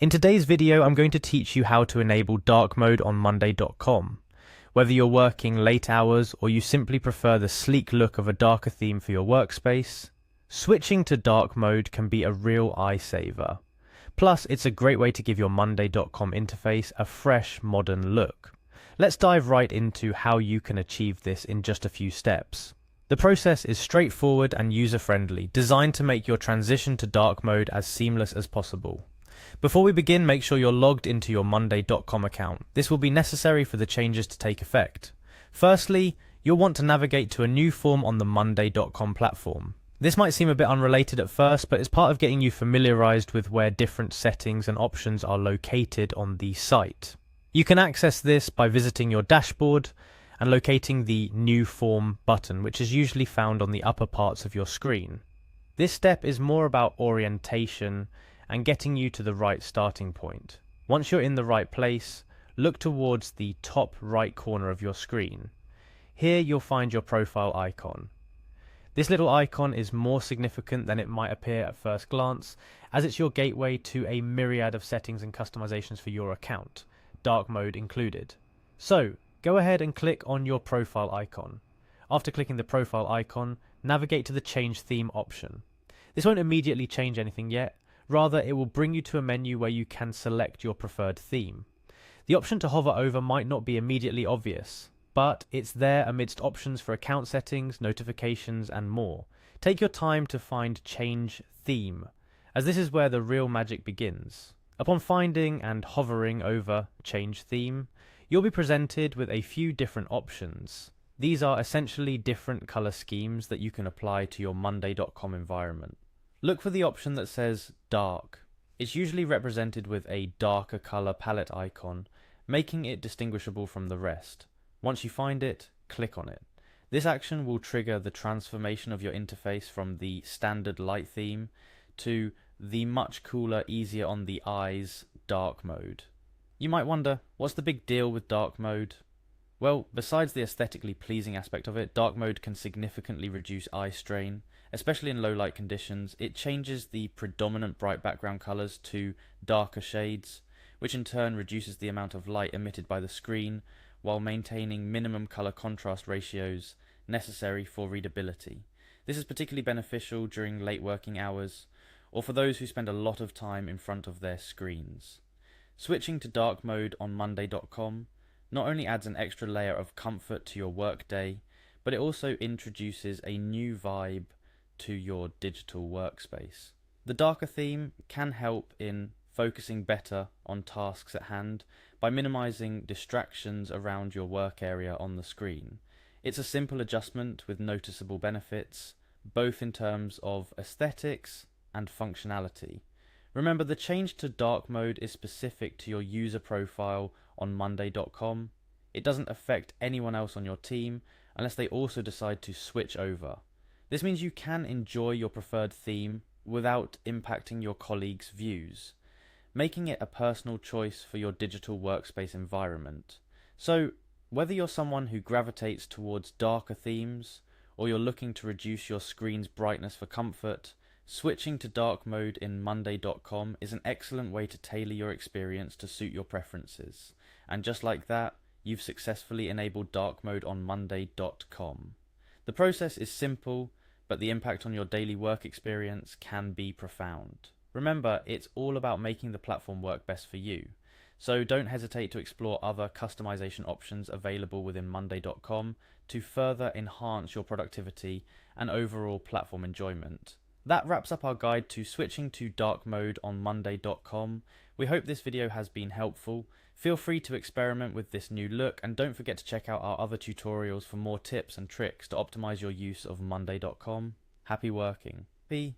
In today's video, I'm going to teach you how to enable dark mode on Monday.com. Whether you're working late hours or you simply prefer the sleek look of a darker theme for your workspace, switching to dark mode can be a real eye saver. Plus, it's a great way to give your Monday.com interface a fresh, modern look. Let's dive right into how you can achieve this in just a few steps. The process is straightforward and user-friendly, designed to make your transition to dark mode as seamless as possible. Before we begin, make sure you're logged into your Monday.com account. This will be necessary for the changes to take effect. Firstly, you'll want to navigate to a new form on the Monday.com platform. This might seem a bit unrelated at first, but it's part of getting you familiarized with where different settings and options are located on the site. You can access this by visiting your dashboard and locating the New Form button, which is usually found on the upper parts of your screen. This step is more about orientation and getting you to the right starting point. Once you're in the right place, look towards the top right corner of your screen. Here you'll find your profile icon. This little icon is more significant than it might appear at first glance, as it's your gateway to a myriad of settings and customizations for your account, dark mode included. So, go ahead and click on your profile icon. After clicking the profile icon, navigate to the Change Theme option. This won't immediately change anything yet. Rather, it will bring you to a menu where you can select your preferred theme. The option to hover over might not be immediately obvious, but it's there amidst options for account settings, notifications, and more. Take your time to find Change Theme, as this is where the real magic begins. Upon finding and hovering over Change Theme, you'll be presented with a few different options. These are essentially different color schemes that you can apply to your Monday.com environment. Look for the option that says Dark. It's usually represented with a darker color palette icon, making it distinguishable from the rest. Once you find it, click on it. This action will trigger the transformation of your interface from the standard light theme to the much cooler, easier on the eyes dark mode. You might wonder, what's the big deal with dark mode? Well, besides the aesthetically pleasing aspect of it, dark mode can significantly reduce eye strain. Especially in low light conditions. It changes the predominant bright background colors to darker shades, which in turn reduces the amount of light emitted by the screen while maintaining minimum color contrast ratios necessary for readability. This is particularly beneficial during late working hours or for those who spend a lot of time in front of their screens. Switching to dark mode on Monday.com not only adds an extra layer of comfort to your workday, but it also introduces a new vibe to your digital workspace. The darker theme can help in focusing better on tasks at hand by minimizing distractions around your work area on the screen. It's a simple adjustment with noticeable benefits, both in terms of aesthetics and functionality. Remember, the change to dark mode is specific to your user profile on Monday.com. It doesn't affect anyone else on your team unless they also decide to switch over. This means you can enjoy your preferred theme without impacting your colleagues' views, making it a personal choice for your digital workspace environment. So, whether you're someone who gravitates towards darker themes, or you're looking to reduce your screen's brightness for comfort, switching to dark mode in Monday.com is an excellent way to tailor your experience to suit your preferences. And just like that, you've successfully enabled dark mode on Monday.com. The process is simple, but the impact on your daily work experience can be profound. Remember, it's all about making the platform work best for you. So don't hesitate to explore other customization options available within Monday.com to further enhance your productivity and overall platform enjoyment. That wraps up our guide to switching to dark mode on Monday.com. We hope this video has been helpful. Feel free to experiment with this new look, and don't forget to check out our other tutorials for more tips and tricks to optimize your use of Monday.com. Happy working. Bye.